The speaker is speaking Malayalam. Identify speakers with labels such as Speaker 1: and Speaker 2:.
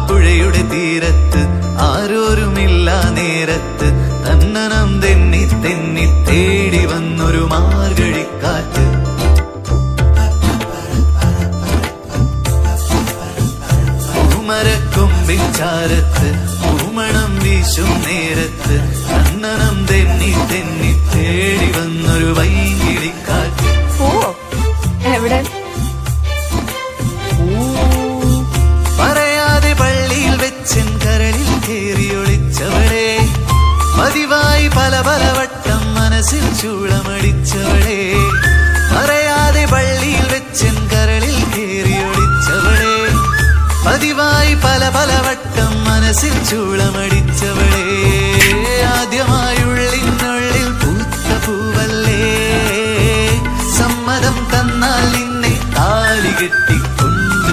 Speaker 1: പുഴയുടെ തീരത്ത് ആരോരുമില്ല നേരത്ത് തന്നനം തെന്നി തെന്നി തേടി വന്നൊരു മാർഗഴിക്കാറ്റ്. പൂമരക്കൊമ്പിൻ ചാരത്ത് പൂമണം വീശും നേരത്ത് തന്നനം തെന്നി തെന്നി തേടി വന്നൊരു വൈകിളിക്കാറ്റ്.
Speaker 2: എവിടെ?
Speaker 1: പറയാതെ പള്ളിയിൽ വെച്ചൻ കരളിൽ കേറിയൊളിച്ചവളെ, പതിവായി പല പല വട്ടം മനസ്സിൽ ചൂളമടിച്ചവളെ. പറയാതെ പള്ളിയിൽ വെച്ചൻ കരളിൽ കേറിയൊളിച്ചവളെ, പതിവായി പല പല വട്ടം മനസ്സിൽ ചൂളമടിച്ചവളെ.